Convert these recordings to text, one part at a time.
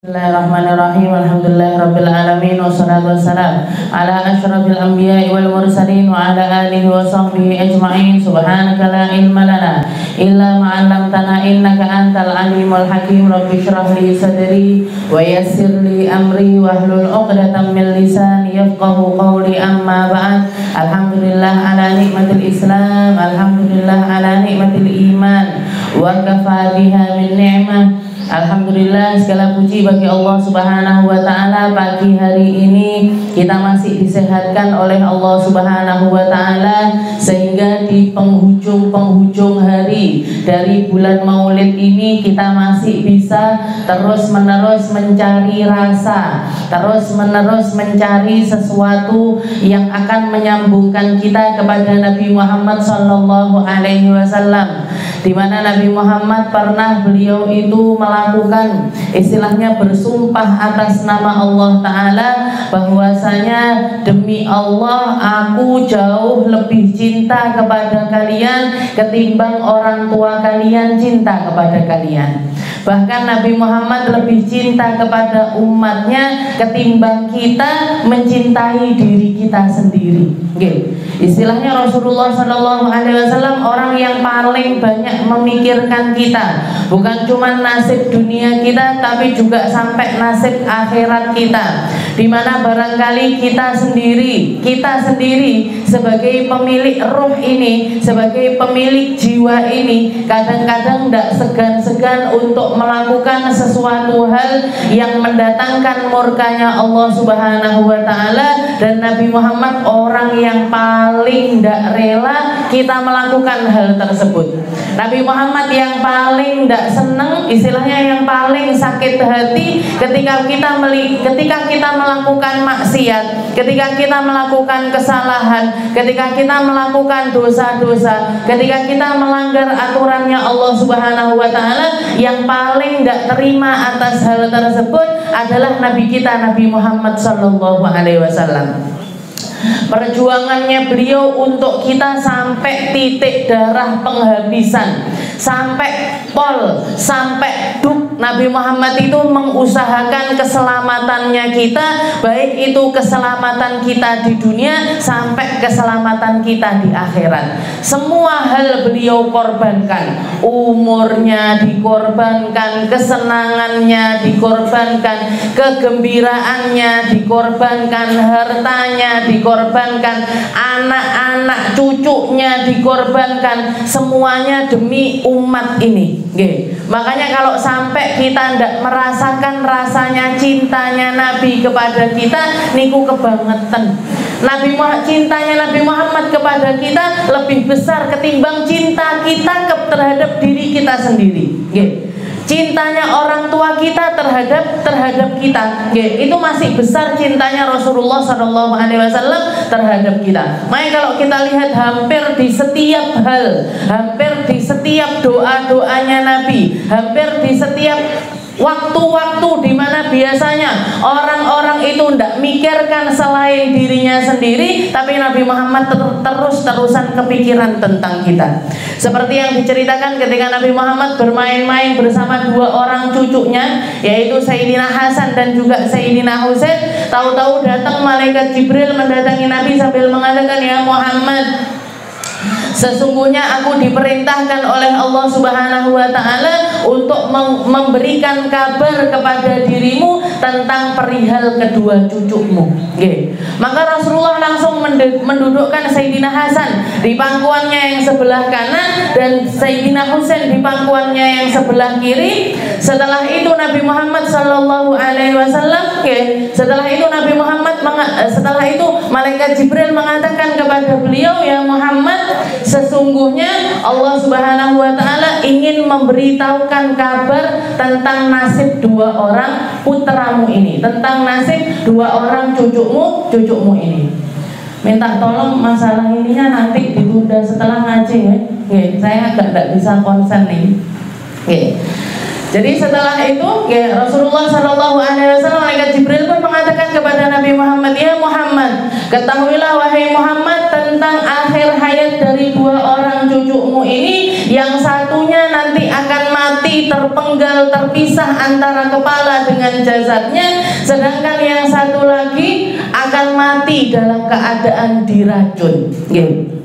Bismillahirrahmanirrahim. Alhamdulillahirabbil alamin wassalatu wassalam ala asyrafil anbiya'i wal mursalin wa ala alihi wa sahbihi ajma'in. Subhanaka la ilma lana illa ma 'allamtana innaka antal alimul hakim. Rabbi shrah li sadri wa yassir li amri wahlul 'uqdatam min lisani yafqahu qawli. Amma ba'd. Alhamdulillah ala nikmatil Islam, alhamdulillah ala nikmatil iman, wa kafa biha min ni'mah. Alhamdulillah, segala puji bagi Allah Subhanahu wa Ta'ala. Pagi hari ini kita masih disehatkan oleh Allah Subhanahu wa Ta'ala, sehingga di penghujung hari dari bulan Maulid ini kita masih bisa terus-menerus mencari rasa, terus-menerus mencari sesuatu yang akan menyambungkan kita kepada Nabi Muhammad Sallallahu Alaihi Wasallam, di mana Nabi Muhammad pernah beliau itu melakukan istilahnya bersumpah atas nama Allah Ta'ala bahwasanya demi Allah aku jauh lebih cinta kepada kalian ketimbang orang tua kalian cinta kepada kalian. Bahkan Nabi Muhammad lebih cinta kepada umatnya ketimbang kita mencintai diri kita sendiri. Istilahnya Rasulullah SAW orang yang paling banyak memikirkan kita, bukan cuma nasib dunia kita, tapi juga sampai nasib akhirat kita. Dimana barangkali kita sendiri sebagai pemilik ruh ini, sebagai pemilik jiwa ini, kadang-kadang tidak segan-segan untuk melakukan sesuatu hal yang mendatangkan murkanya Allah Subhanahu wa Ta'ala. Dan Nabi Muhammad orang yang paling tidak rela kita melakukan hal tersebut. Nabi Muhammad yang paling tidak senang, istilahnya yang paling sakit hati ketika kita melakukan maksiat, ketika kita melakukan kesalahan, ketika kita melakukan dosa-dosa, ketika kita melanggar aturannya Allah Subhanahu wa Ta'ala. Yang paling tidak terima atas hal tersebut adalah Nabi kita, Nabi Muhammad Sallallahu Alaihi Wasallam. Perjuangannya beliau untuk kita sampai titik darah penghabisan, sampai pol, sampai duk. Nabi Muhammad itu mengusahakan keselamatannya kita, baik itu keselamatan kita di dunia sampai keselamatan kita di akhirat. Semua hal beliau korbankan, umurnya dikorbankan, kesenangannya dikorbankan, kegembiraannya dikorbankan, hartanya dikorbankan, anak-anak cucunya dikorbankan, semuanya demi umat ini. Makanya kalau sampai kita tidak merasakan rasanya cintanya Nabi kepada kita, niku kebangetan. Cintanya Nabi Muhammad kepada kita lebih besar ketimbang cinta kita terhadap diri kita sendiri. Cintanya orang tua kita terhadap kita, itu masih besar cintanya Rasulullah SAW terhadap kita. Makanya kalau kita lihat hampir di setiap hal, hampir di setiap doa-doanya Nabi, hampir di setiap waktu-waktu di mana biasanya orang-orang itu tidak mikirkan selain dirinya sendiri, tapi Nabi Muhammad terus-terusan kepikiran tentang kita. Seperti yang diceritakan ketika Nabi Muhammad bermain-main bersama dua orang cucunya, yaitu Sayyidina Hasan dan juga Sayyidina Husain. Tahu-tahu datang malaikat Jibril mendatangi Nabi sambil mengatakan, "Ya Muhammad, sesungguhnya aku diperintahkan oleh Allah Subhanahu wa Ta'ala untuk memberikan kabar kepada dirimu tentang perihal kedua cucumu." Maka Rasulullah langsung mendudukkan Sayyidina Hasan di pangkuannya yang sebelah kanan dan Sayyidina Husain di pangkuannya yang sebelah kiri. Setelah itu Nabi Muhammad Sallallahu Alaihi Wasallam, setelah itu malaikat Jibril mengatakan kepada beliau, "Ya Muhammad, sesungguhnya Allah Subhanahu wa Ta'ala ingin memberitahukan kabar tentang nasib dua orang putramu ini, tentang nasib dua orang cucumu ini. Minta tolong masalah ininya nanti ditunda setelah ngaji ya. Saya agak tidak bisa konsen nih." Jadi setelah itu Rasulullah Shallallahu Alaihi Wasallam, malaikat Jibril pun mengatakan kepada Nabi Muhammad, "Ya Muhammad, ketahuilah wahai Muhammad tentang akhir hayat dari dua orang cucumu ini. Yang satunya nanti akan mati terpenggal terpisah antara kepala dengan dengan jasadnya, sedangkan yang satu lagi akan mati dalam keadaan diracun.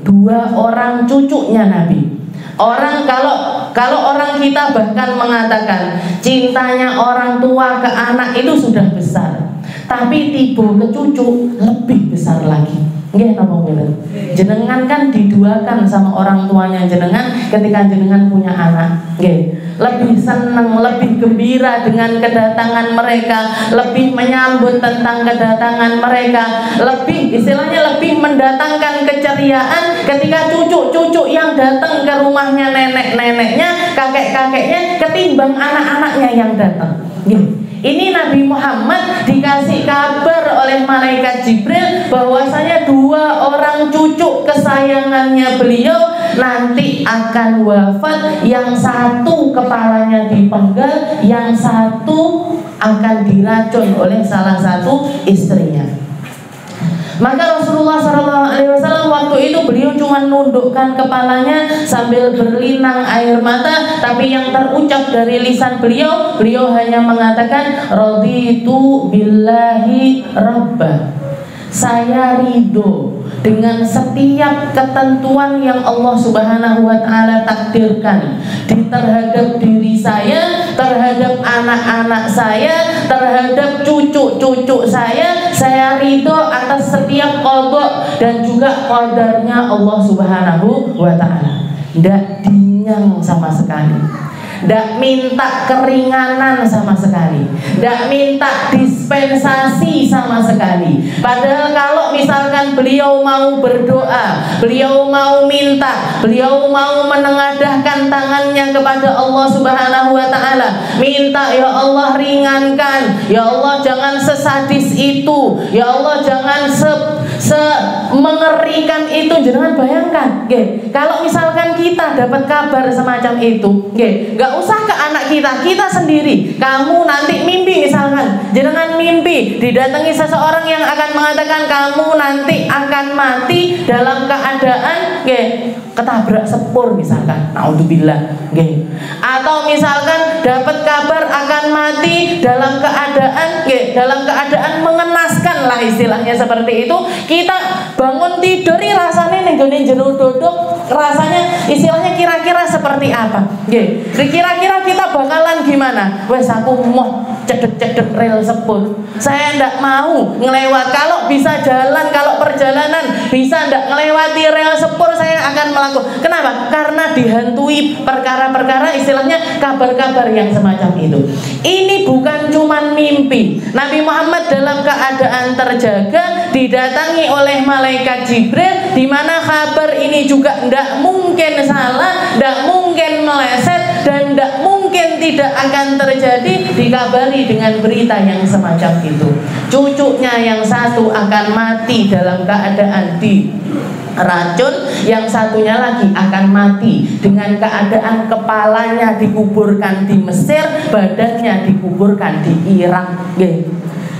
Dua orang cucunya Nabi. Orang kalau orang kita bahkan mengatakan cintanya orang tua ke anak itu sudah besar, tapi tiba ke cucu lebih besar lagi. Nggih napa mboten? Jenengan kan diduakan sama orang tuanya jenengan ketika jenengan punya anak. Nggih. Lebih senang, lebih gembira dengan kedatangan mereka, lebih menyambut tentang kedatangan mereka, lebih istilahnya lebih mendatangkan keceriaan ketika cucu-cucu yang datang ke rumahnya nenek-neneknya, kakek-kakeknya ketimbang anak-anaknya yang datang. Ini Nabi Muhammad dikasih kabar oleh malaikat Jibril bahwasanya dua orang cucu kesayangannya beliau nanti akan wafat, yang satu kepalanya dipenggal, yang satu akan diracun oleh salah satu istrinya. Maka Rasulullah SAW waktu itu beliau cuma nundukkan kepalanya sambil berlinang air mata, tapi yang terucap dari lisan beliau hanya mengatakan raditu billahi rabba. Saya ridho dengan setiap ketentuan yang Allah Subhanahu wa Ta'ala takdirkan terhadap diri saya, terhadap anak-anak saya, terhadap cucu-cucu saya ridho atas setiap qadha dan juga qadarnya Allah Subhanahu wa Ta'ala. Tidak dinyang sama sekali, tidak minta keringanan sama sekali, tidak minta dispensasi sama sekali. Padahal kalau misalkan beliau mau berdoa, beliau mau minta, beliau mau menengadahkan tangannya kepada Allah Subhanahu wa Ta'ala, minta ya Allah ringankan, ya Allah jangan sesadis itu, ya Allah jangan mengerikan itu. Jangan bayangkan, kalau misalkan kita dapat kabar semacam itu, nggak usah ke anak kita sendiri. Kamu nanti mimpi misalkan, jangan mimpi didatangi seseorang yang akan mengatakan kamu nanti akan mati dalam keadaan ketabrak sepur misalkan, naudzubillah. Atau misalkan dapat kabar akan mati dalam keadaan mengenaskan lah istilahnya seperti itu. Kita bangun tidur rasanya nenggone jero dodok, rasanya istilahnya kira-kira seperti apa? Kira-kira kita bakalan gimana? Wes aku mau cedek-cedek rel sepur, saya ndak mau ngelewat. Kalau bisa jalan, kalau perjalanan bisa ndak ngelewati rel sepur, saya akan melakukan. Kenapa? Karena dihantui perkara-perkara istilahnya kabar-kabar yang semacam itu. Ini bukan cuman mimpi. Nabi Muhammad dalam keadaan terjaga didatangi oleh malaikat Jibril, di mana kabar ini juga ndak mungkin salah, ndak mungkin meleset, dan ndak mungkin tidak akan terjadi. Dikabari dengan berita yang semacam itu. Cucunya yang satu akan mati dalam keadaan diracun, yang satunya lagi akan mati dengan keadaan kepalanya dikuburkan di Mesir, badannya dikuburkan di Irak.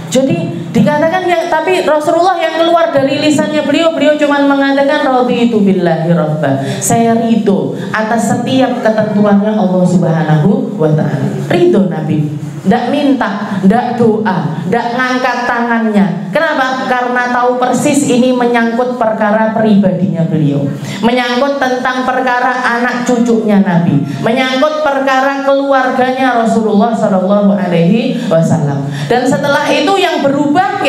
Jadi dikatakan tapi Rasulullah yang keluar dari lisannya beliau cuma mengatakan raditu billahi rabba. Saya ridho atas setiap ketentuannya Allah Subhanahu wa Ta'ala. Ridho Nabi. Tidak minta, tidak doa, tidak ngangkat tangannya. Kenapa? Karena tahu persis ini menyangkut perkara pribadinya beliau, menyangkut tentang perkara anak cucunya Nabi, menyangkut perkara keluarganya Rasulullah Shallallahu Alaihi Wasallam. Dan setelah itu yang berubah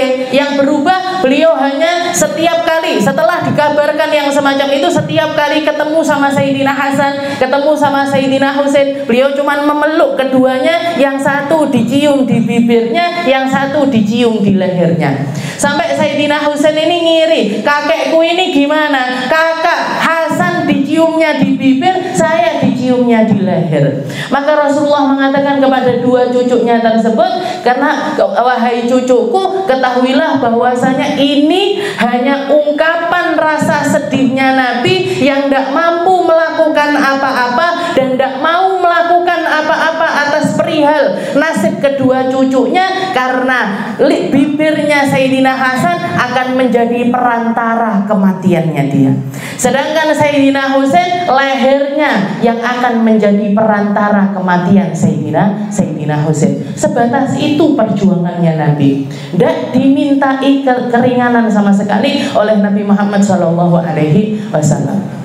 beliau hanya setiap kali setelah dikabarkan yang semacam itu, setiap kali ketemu sama Sayyidina Hasan, ketemu sama Sayyidina Husain, beliau cuma memeluk keduanya, yang satu dicium di bibirnya, yang satu dicium di lehernya. Sampai Sayyidina Husain ini ngiri, kakekku ini gimana? Kakak Hasan diciumnya di bibir, saya diciumnya di leher. Maka Rasulullah mengatakan kepada dua cucunya tersebut, karena wahai cucuku, ketahuilah bahwasanya ini hanya ungkapan rasa sedihnya Nabi yang tidak mampu melakukan apa-apa dan tidak mau melakukan apa-apa atas perintah perihal nasib kedua cucunya, karena bibirnya Sayyidina Hasan akan menjadi perantara kematiannya dia. Sedangkan Sayyidina Husain lehernya yang akan menjadi perantara kematian Sayyidina Husain. Sebatas itu perjuangannya Nabi. Tidak dimintai keringanan sama sekali oleh Nabi Muhammad SAW.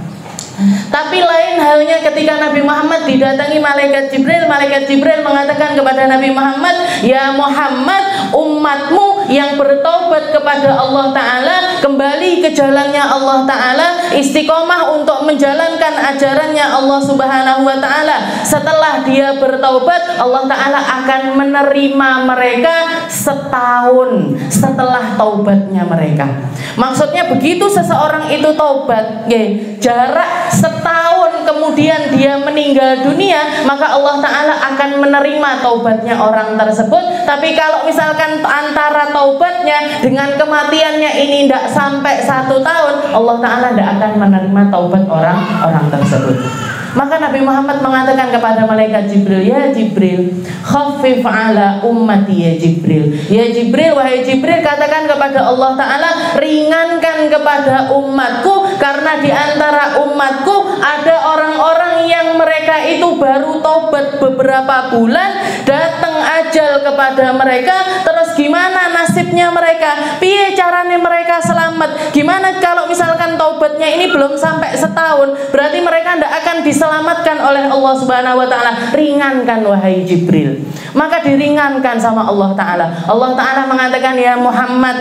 Tapi lain halnya ketika Nabi Muhammad didatangi malaikat Jibril. Malaikat Jibril mengatakan kepada Nabi Muhammad, "Ya Muhammad, umatmu yang bertaubat kepada Allah Ta'ala, kembali ke jalannya Allah Ta'ala, istiqomah untuk menjalankan ajarannya Allah Subhanahu wa Ta'ala. Setelah dia bertaubat, Allah Ta'ala akan menerima mereka setahun setelah taubatnya mereka." Maksudnya begitu seseorang itu taubat, jarak setahun kemudian dia meninggal dunia, maka Allah Ta'ala akan menerima taubatnya orang tersebut. Tapi kalau misalkan antara taubatnya dengan kematiannya ini tidak sampai 1 tahun, Allah Ta'ala tidak akan menerima taubat orang tersebut. Maka Nabi Muhammad mengatakan kepada malaikat Jibril, "Ya Jibril, khaffif ala ummati ya Jibril." Ya Jibril, wahai Jibril, katakan kepada Allah Ta'ala, ringankan kepada umatku, karena di antara umatku ada orang-orang yang mereka itu baru taubat beberapa bulan, datang ajal kepada mereka, terus gimana nasibnya mereka? Piye caranya mereka selamat? Gimana kalau misalkan taubatnya ini belum sampai setahun? Berarti mereka tidak akan diselamatkan oleh Allah Subhanahu wa Ta'ala. Ringankan wahai Jibril. Maka diringankan sama Allah Ta'ala. Allah Ta'ala mengatakan, "Ya Muhammad,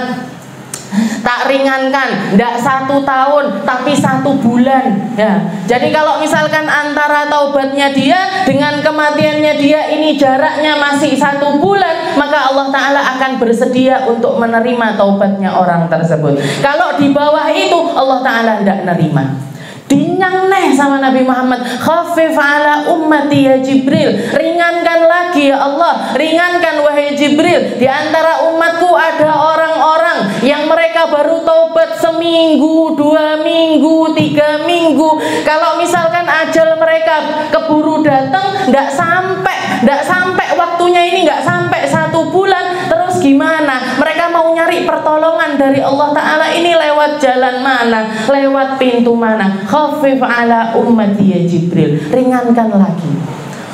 tak ringankan, tidak 1 tahun tapi 1 bulan." Ya, jadi kalau misalkan antara taubatnya dia dengan kematiannya dia ini jaraknya masih 1 bulan, maka Allah Ta'ala akan bersedia untuk menerima taubatnya orang tersebut. Kalau di bawah itu, Allah Ta'ala tidak menerima. Dinyang neh sama Nabi Muhammad, "Khaffif ala ummati ya Jibril." Ringankan lagi ya Allah, ringankan wahai Jibril. Di antara umatku ada orang-orang yang mereka baru taubat seminggu, 2 minggu, 3 minggu. Kalau misalkan ajal mereka keburu datang, tidak sampai waktunya ini, tidak sampai 1 bulan, terus gimana? Mereka mau nyari pertolongan dari Allah Ta'ala ini lewat jalan mana? Lewat pintu mana? Khaffif ala ummati ya Jibril. Ringankan lagi.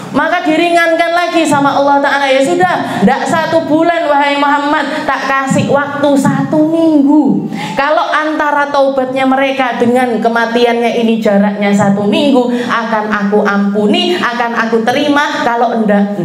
Maka diringankan lagi sama Allah Ta'ala. Ya sudah, tidak 1 bulan wahai Muhammad, tak kasih waktu 1 minggu. Kalau antara taubatnya mereka dengan kematiannya ini jaraknya 1 minggu, akan aku ampuni, akan aku terima. Kalau enggak.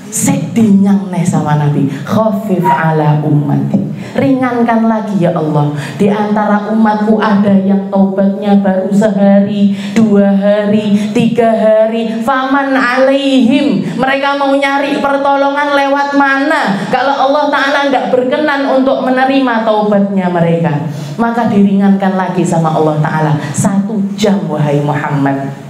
Sedinyang neh sama Nabi, "Khaffif ala ummati." Ringankan lagi ya Allah. Di antara umatku ada yang taubatnya baru sehari, 2 hari, 3 hari. Faman alaihim. Mereka mau nyari pertolongan lewat mana? Kalau Allah Ta'ala tidak berkenan untuk menerima taubatnya mereka, maka diringankan lagi sama Allah Ta'ala. 1 jam wahai Muhammad.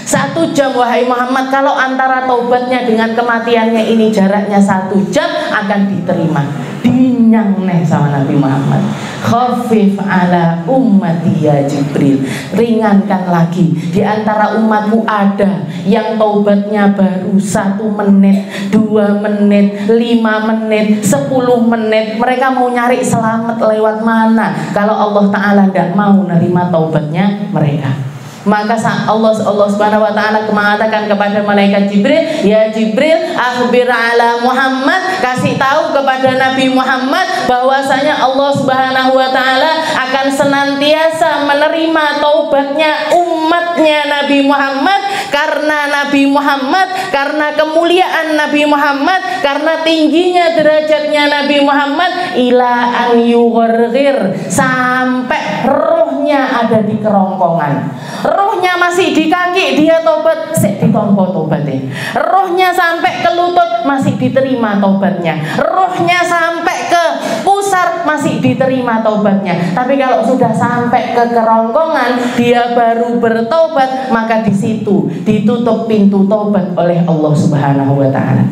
1 jam wahai Muhammad. Kalau antara taubatnya dengan kematiannya ini jaraknya 1 jam, akan diterima. Dinyang neh sama Nabi Muhammad. Khaffif ala ummati ya Jibril. Ringankan lagi. Di antara umatku ada yang taubatnya baru 1 menit, 2 menit, 5 menit, 10 menit. Mereka mau nyari selamat lewat mana? Kalau Allah Ta'ala tidak mau nerima taubatnya mereka, maka Allah Subhanahu wa Ta'ala mengatakan kepada malaikat Jibril, "Ya Jibril, akhbir ala Muhammad." Kasih tahu kepada Nabi Muhammad bahwasanya Allah Subhanahu wa Ta'ala akan senantiasa menerima taubatnya umatnya Nabi Muhammad, karena Nabi Muhammad, karena kemuliaan Nabi Muhammad, karena tingginya derajatnya Nabi Muhammad, ila an yugharghir, sampai rohnya ada di kerongkongan. Rohnya masih di kaki, dia tobat, ditompo tobatnya. Rohnya sampai ke lutut, masih diterima tobatnya. Rohnya sampai ke pusar, masih diterima tobatnya. Tapi kalau sudah sampai ke kerongkongan, dia baru bertobat, maka di situ ditutup pintu tobat oleh Allah Subhanahu wa Ta'ala.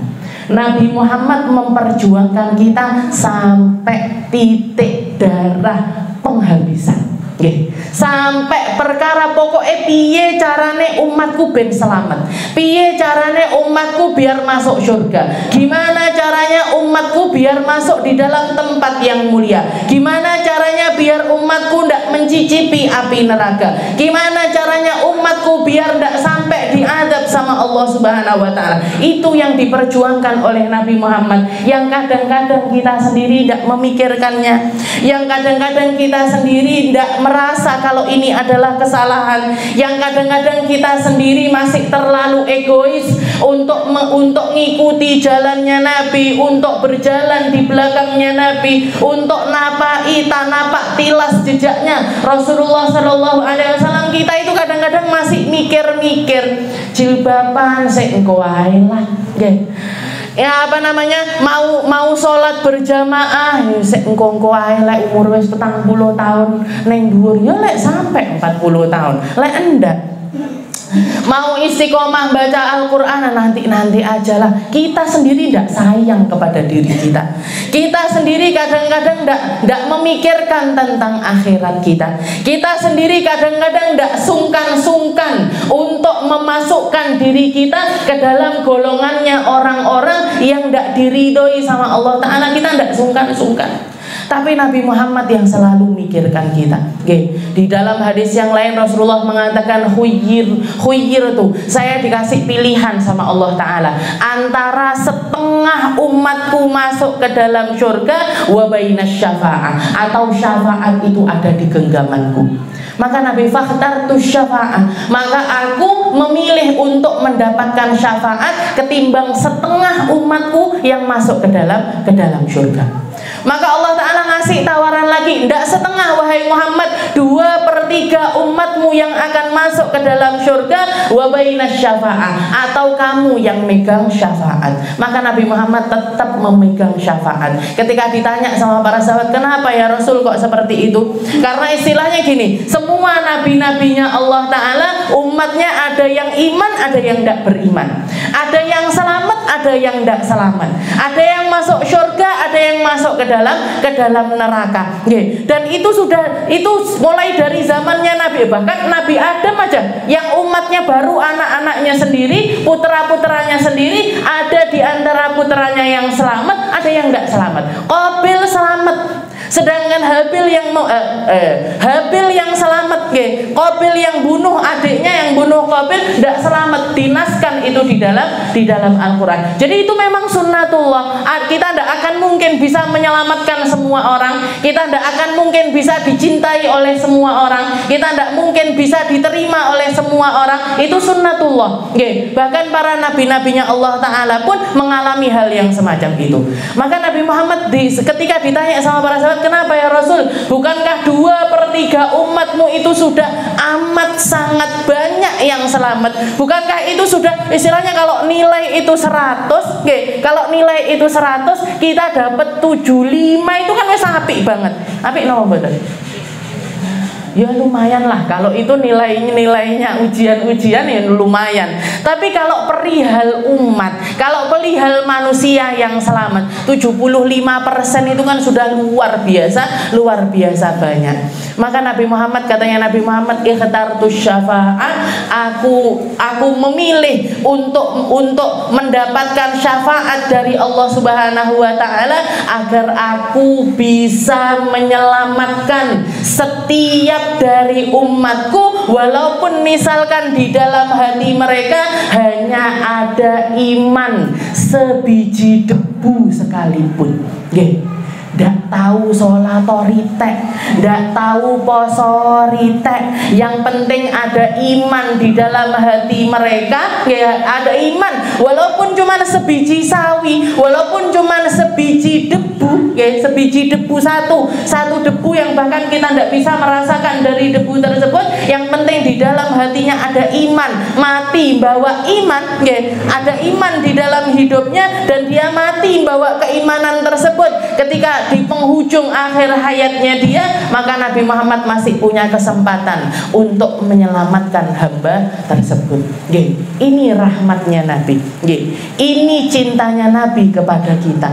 Nabi Muhammad memperjuangkan kita sampai titik darah penghabisan. Nggih, sampai perkara pokoknya piye carane umatku ben selamat, piye carane umatku biar masuk surga, gimana caranya umatku biar masuk di dalam tempat yang mulia, gimana caranya biar umatku ndak mencicipi api neraka, gimana caranya umatku biar ndak sampai diadab sama Allah Subhanahu wa taala. Itu yang diperjuangkan oleh Nabi Muhammad, yang kadang-kadang kita sendiri ndak memikirkannya, yang kadang-kadang kita sendiri ndak merasa kalau ini adalah kesalahan, yang kadang-kadang kita sendiri masih terlalu egois untuk ngikuti jalannya Nabi, untuk berjalan di belakangnya Nabi, untuk napak tilas jejaknya Rasulullah Shallallahu Alaihi Wasallam. Kita itu kadang-kadang masih mikir-mikir jilbaban sik engko wae lah, ya apa namanya, mau sholat berjamaah ya sik engko ae, lek umur wis 40 tahun ning dhuwur ya lek sampai 40 tahun, lek enggak mau istiqomah baca Al-Quran nanti aja lah. Kita sendiri tidak sayang kepada diri kita. Kita sendiri kadang-kadang tidak memikirkan tentang akhirat kita. Kita sendiri kadang-kadang tidak sungkan-sungkan untuk memasukkan diri kita ke dalam golongannya orang-orang yang tidak diridhoi sama Allah Ta'ala. Kita tidak sungkan-sungkan. Tapi Nabi Muhammad yang selalu mikirkan kita. Di dalam hadis yang lain Rasulullah mengatakan khuyir tuh, saya dikasih pilihan sama Allah Ta'ala antara setengah umatku masuk ke dalam surga wa bainas syafa'ah, atau syafaat itu ada di genggamanku. Maka Nabi fakhtartu syafa'ah, maka aku memilih untuk mendapatkan syafaat ketimbang setengah umatku yang masuk ke dalam surga. Maka Allah Ta'ala ngasih tawaran lagi, tidak setengah wahai Muhammad, 2/3 umatmu yang akan masuk ke dalam surga wa bainas syafa'ah, atau kamu yang megang syafaat. Maka Nabi Muhammad tetap memegang syafaat. Ketika ditanya sama para sahabat, kenapa ya Rasul kok seperti itu? Karena istilahnya gini, semua nabi-nabinya Allah Ta'ala umatnya ada yang iman, ada yang tidak beriman, ada yang selamat, ada yang tidak selamat, ada yang masuk surga, ada yang masuk ke dalam neraka. Dan itu mulai dari zamannya Nabi, bahkan Nabi Adam aja yang umatnya baru anak-anaknya sendiri, putra-putranya sendiri, ada di antara putranya yang selamat, ada yang tidak selamat. Qabil selamat, sedangkan Habil yang selamat, Qabil yang bunuh adiknya, yang bunuh Qabil tidak selamat, dinaskan itu di dalam Al-Quran. Jadi itu memang sunnatullah. Kita tidak akan mungkin bisa menyelamatkan semua orang, kita tidak akan mungkin bisa dicintai oleh semua orang, kita tidak mungkin bisa diterima oleh semua orang. Itu sunnatullah. Bahkan para nabi-nabinya Allah Ta'ala pun mengalami hal yang semacam itu. Maka Nabi Muhammad ketika ditanya sama para sahabat, kenapa ya Rasul? Bukankah 2/3 umatmu itu sudah amat sangat banyak yang selamat? Bukankah itu sudah istilahnya kalau nilai itu 100, kalau nilai itu 100 kita dapat 75, itu kan wis apik banget. Apik napa mboten? Ya lumayan lah, kalau itu nilainya ujian-ujian ya lumayan. Tapi kalau perihal umat, kalau perihal manusia yang selamat, 75% itu kan sudah luar biasa banyak. Maka Nabi Muhammad, katanya Nabi Muhammad, ikhtartu syafa'ah, aku memilih untuk mendapatkan syafaat dari Allah Subhanahu wa Ta'ala agar aku bisa menyelamatkan setiap dari umatku, walaupun misalkan di dalam hati mereka hanya ada iman sebiji debu sekalipun. Ndak tahu sholat ritek, ndak tahu poso ritek, yang penting ada iman di dalam hati mereka. Ada iman, walaupun cuma sebiji sawi, walaupun cuma sebiji debu, sebiji debu satu debu yang bahkan kita ndak bisa merasakan dari debu tersebut. Yang penting di dalam hatinya ada iman, mati bawa iman, ada iman di dalam hidupnya, dan dia mati bawa keimanan tersebut. ketika di penghujung akhir hayatnya dia, maka Nabi Muhammad masih punya kesempatan untuk menyelamatkan hamba tersebut. Ini rahmatnya Nabi. Ini cintanya Nabi kepada kita.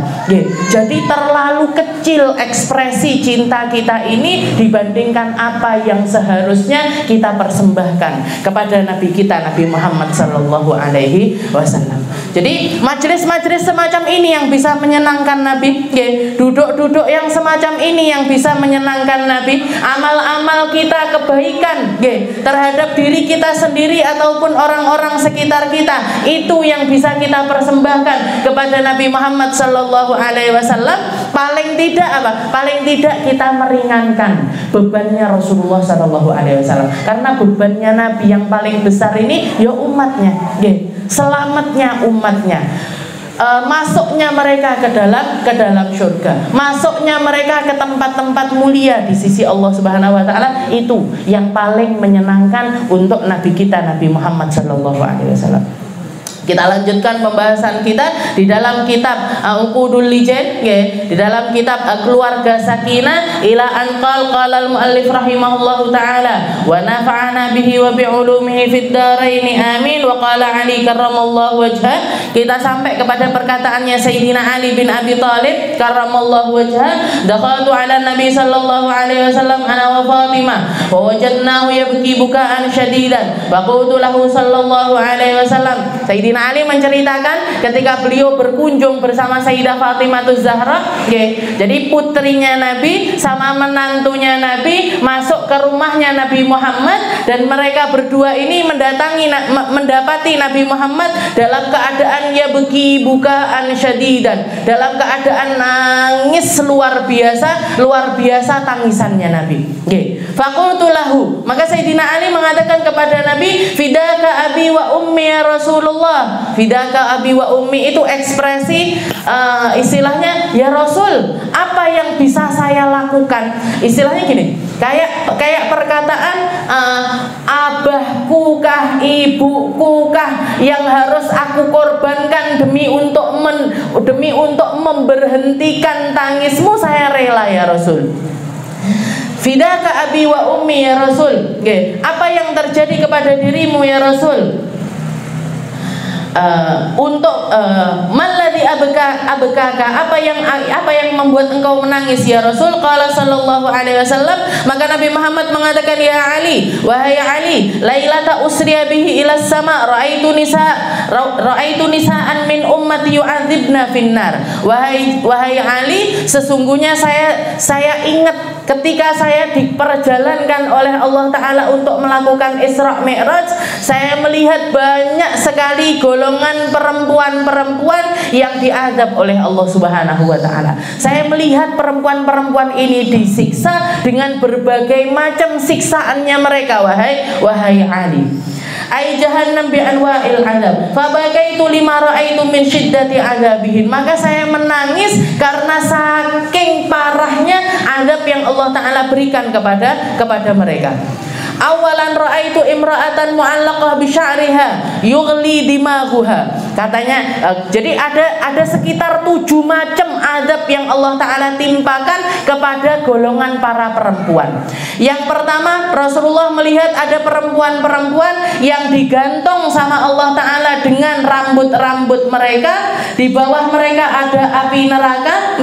Jadi terlalu kecil ekspresi cinta kita ini dibandingkan apa yang seharusnya kita persembahkan kepada Nabi kita, Nabi Muhammad Sallallahu Alaihi Wasallam. Jadi majelis-majelis semacam ini yang bisa menyenangkan Nabi, duduk-duduk yang semacam ini yang bisa menyenangkan Nabi, amal-amal kita kebaikan terhadap diri kita sendiri ataupun orang-orang sekitar kita, itu yang bisa kita persembahkan kepada Nabi Muhammad Sallallahu Alaihi Wasallam. Paling tidak apa? Paling tidak kita meringankan bebannya Rasulullah Sallallahu Alaihi Wasallam, karena bebannya Nabi yang paling besar ini ya umatnya, selamatnya umatnya. Masuknya mereka ke dalam surga, masuknya mereka ke tempat-tempat mulia di sisi Allah Subhanahu wa taala, itu yang paling menyenangkan untuk Nabi kita, Nabi Muhammad sallallahu alaihi wasallam. Kita lanjutkan pembahasan kita di dalam kitab Uqudul Lijan, di dalam kitab Keluarga Sakinah, ila an qala al-muallif rahimahullahu taala wa nafa'ana bihi wa bi ulumihi fid dharain amin wa qala Ali karramallahu wajhah. Kita sampai kepada perkataannya Sayyidina Ali bin Abi Thalib karramallahu wajhah, dakhaltu ala Nabi sallallahu alaihi wasallam ana wa Fatimah wa wajadnahu yabki bukaan syadidan wa qultu lahu sallallahu alaihi wasallam. Sayyidina Ali menceritakan ketika beliau berkunjung bersama Sayyidah Fatimah Zahra, jadi putrinya Nabi sama menantunya Nabi masuk ke rumahnya Nabi Muhammad, dan mereka berdua ini mendapati Nabi Muhammad dalam keadaan ya beki bukaan syadidan, dalam keadaan nangis luar biasa tangisannya Nabi. Faqultu lahu, maka Sayyidina Ali mengatakan kepada Nabi, fidaka abi wa ummi ya Rasulullah. Fidaka abi wa ummi itu ekspresi istilahnya ya Rasul, apa yang bisa saya lakukan? Istilahnya gini, kayak perkataan abahku kah, ibuku kah yang harus aku korbankan demi untuk memberhentikan tangismu, saya rela ya Rasul. Fidaka abi wa ummi ya Rasul. Apa yang terjadi kepada dirimu ya Rasul? Untuk malladzi abkaka, apa yang membuat engkau menangis ya Rasul? Qala sallallahu alaihi wasallam, maka Nabi Muhammad mengatakan, ya Ali, wahai Ali, lailata usriya bihi ila sama raaitu nisaan min ummati yu'adzibna finnar. Wahai Ali, sesungguhnya saya ingat ketika saya diperjalankan oleh Allah Ta'ala untuk melakukan Isra Mi'raj, saya melihat banyak sekali golongan perempuan-perempuan yang diazab oleh Allah Subhanahu wa Ta'ala. Saya melihat perempuan-perempuan ini disiksa dengan berbagai macam siksaannya mereka, wahai Ali. Ai jahannam bi anwa'il adzab fa bagaitu lima ra'aitu min syiddati adzabihim, maka saya menangis karena saking parahnya azab yang Allah Ta'ala berikan kepada mereka. Awalan ra'aitu imra'atan mu'allaqah bi sya'riha yughli dimaghuha. Katanya jadi ada sekitar 7 macam azab yang Allah Ta'ala timpakan kepada golongan para perempuan. Yang pertama, Rasulullah melihat ada perempuan-perempuan yang digantung sama Allah Ta'ala dengan rambut-rambut mereka, di bawah mereka ada api neraka.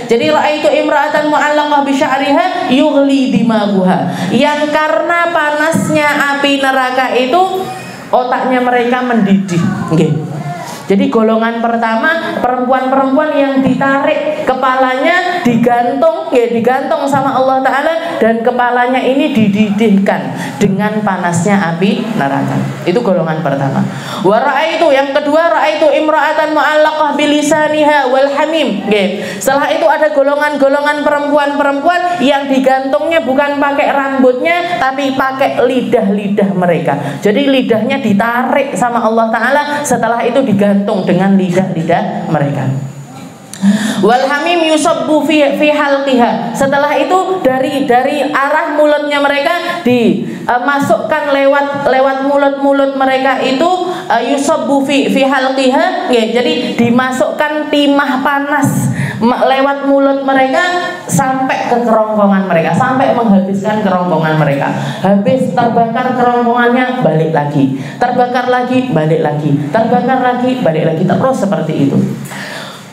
Jadi ra'aitu imra'atan mu'allaqah bi sya'riha yughli dimaghuha, yang karena panasnya api neraka itu otaknya mereka mendidih. Jadi golongan pertama, perempuan-perempuan yang ditarik kepalanya, digantung sama Allah Ta'ala, dan kepalanya ini dididihkan dengan panasnya api neraka. Itu golongan pertama. Wa ra'aitu, yang kedua, ra'aitu imra'atan mu'allaqah bilisaniha wal hamim. Setelah itu ada golongan-golongan perempuan-perempuan yang digantungnya bukan pakai rambutnya, tapi pakai lidah-lidah mereka. Jadi lidahnya ditarik sama Allah Ta'ala, setelah itu digantung dengan lidah-lidah mereka. Wal hamim yusabbu fi halqiha. Setelah itu dari arah mulutnya mereka dimasukkan lewat mulut mereka itu yusabbu fi halqiha, jadi dimasukkan timah panas lewat mulut mereka sampai ke kerongkongan mereka, sampai menghabiskan kerongkongan mereka. Habis terbakar kerongkongannya, balik lagi, terbakar lagi, balik lagi, terbakar lagi, balik lagi, terus seperti itu.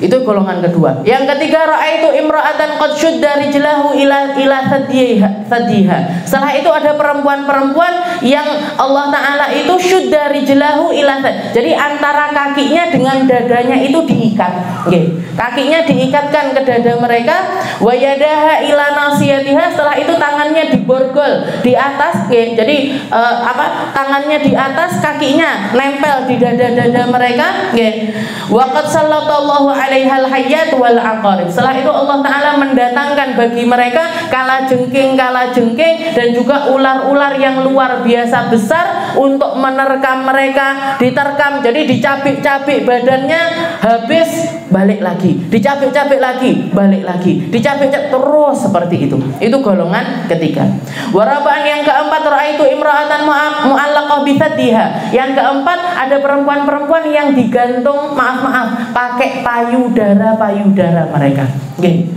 Itu golongan kedua. Yang ketiga, ra'aitu imra'atan qad shudda rijlahu ila thadiha. Setelah itu ada perempuan-perempuan yang Allah Ta'ala itu shudda rijlahu ila thad. Jadi antara kakinya dengan dadanya itu diikat. Okay. Kakinya diikatkan ke dada mereka, wa yadaha ila nasiyatiha. Setelah itu tangannya diborgol di atas. Okay. Jadi tangannya di atas, kakinya nempel di dada-dada mereka. Okay. Wa qad sallallahu alaihal hayyat wal aqarib. Setelah itu Allah Ta'ala mendatangkan bagi mereka kalajengking dan juga ular-ular yang luar biasa besar untuk menerkam mereka, diterkam. Jadi dicabik-cabik badannya, habis balik lagi, dicabik-cabik lagi, balik lagi, dicabik-cabik terus seperti itu. Itu golongan ketiga. Warabaan yang keempat, ra'aitu imra'atan mu'allaqah bithadiha. Yang keempat, ada perempuan-perempuan yang digantung, pakai payudara mereka. Okay.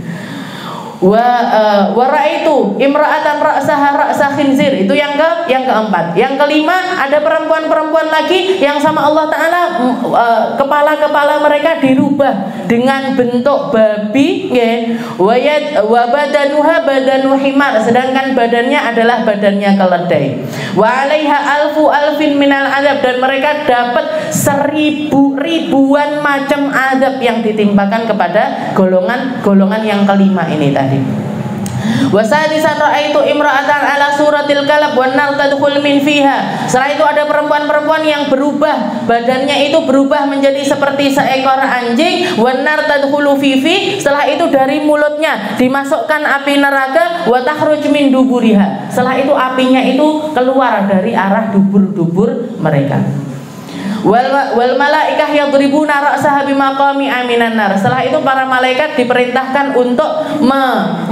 Wa ra'aitu imra'atan ra'sa khinzir. Itu yang keempat. Yang kelima, ada perempuan-perempuan lagi yang sama Allah Ta'ala kepala-kepala mereka dirubah dengan bentuk babi, wa badanuha badanu himar, sedangkan badannya adalah badannya keledai. Wa 'alaiha alfin minal azab, dan mereka dapat ribuan macam azab yang ditimpakan kepada golongan yang kelima ini tadi. Wasadisan ra'aitu imra'atan ala suratil kalab wan nar tadkhul min fiha. Setelah itu ada perempuan-perempuan yang berubah, badannya itu berubah menjadi seperti seekor anjing, wan nar tadkhulu fi. Setelah itu dari mulutnya dimasukkan api neraka, wa takhruj min duburiha. Setelah itu apinya itu keluar dari arah dubur-dubur mereka. Wal malaikah yadribuna ra'saha bimaqami aminan nar. Setelah itu para malaikat diperintahkan untuk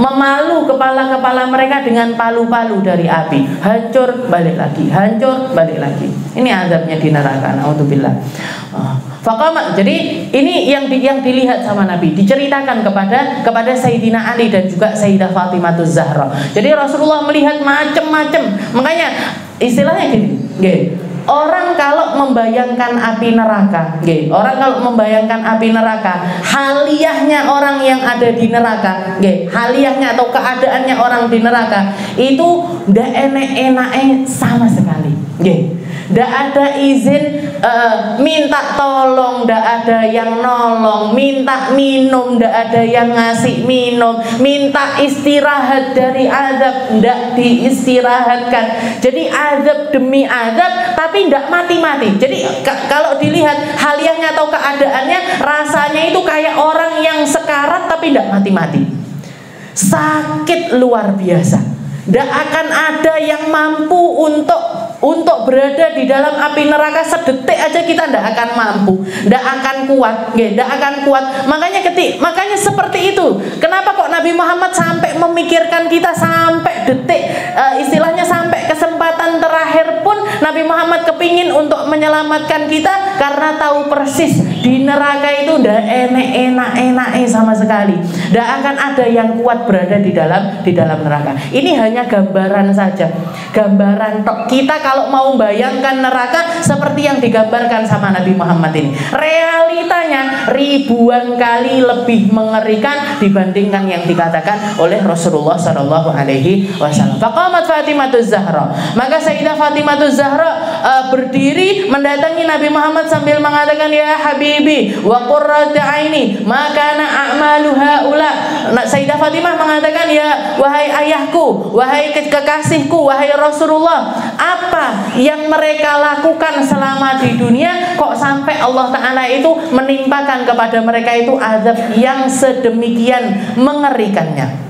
memalu kepala-kepala mereka dengan palu-palu dari api. Hancur balik lagi, hancur balik lagi. Ini azabnya di neraka. Nauzubillah. Jadi ini yang dilihat sama Nabi, diceritakan kepada Sayyidina Ali dan juga Sayyidah Fatimah Zahra. Jadi Rasulullah melihat macam-macam. Makanya istilahnya gini, orang kalau membayangkan api neraka, haliyahnya orang yang ada di neraka, haliyahnya atau keadaannya orang di neraka itu ndak enak-enake sama sekali. Ndak ada izin minta tolong, ndak ada yang nolong, minta minum, ndak ada yang ngasih minum, minta istirahat dari azab, ndak diistirahatkan. Jadi azab demi azab, tapi ndak mati-mati. Jadi kalau dilihat haliahnya atau keadaannya, rasanya itu kayak orang yang sekarat tapi ndak mati-mati. Sakit luar biasa. Ndak akan ada yang mampu untuk berada di dalam api neraka sedetik aja, kita ndak akan mampu, ndak akan kuat, ndak akan kuat. Makanya seperti itu. Kenapa kok Nabi Muhammad sampai memikirkan kita sampai detik, istilahnya sampai kesempatan terakhir pun Nabi Muhammad kepingin untuk menyelamatkan kita, karena tahu persis di neraka itu ndak enak sama sekali. Ndak akan ada yang kuat berada di dalam neraka. Ini hanya gambaran saja, gambaran tok. Kita kalau mau bayangkan neraka seperti yang digambarkan sama Nabi Muhammad ini, realitanya ribuan kali lebih mengerikan dibandingkan yang dikatakan oleh Rasulullah Shallallahu Alaihi Wasallam. Faqamat Fatimah Zahra, maka Sayyidah Fatimah Zahra berdiri mendatangi Nabi Muhammad sambil mengatakan, ya Habibi wa qurratu aini ma kana a'malu haula. Sayyidah Fatimah mengatakan, ya wahai ayahku, wahai kekasihku, wahai Rasulullah, apa yang mereka lakukan selama di dunia kok sampai Allah Ta'ala itu menimpakan kepada mereka itu azab yang sedemikian mengerikannya.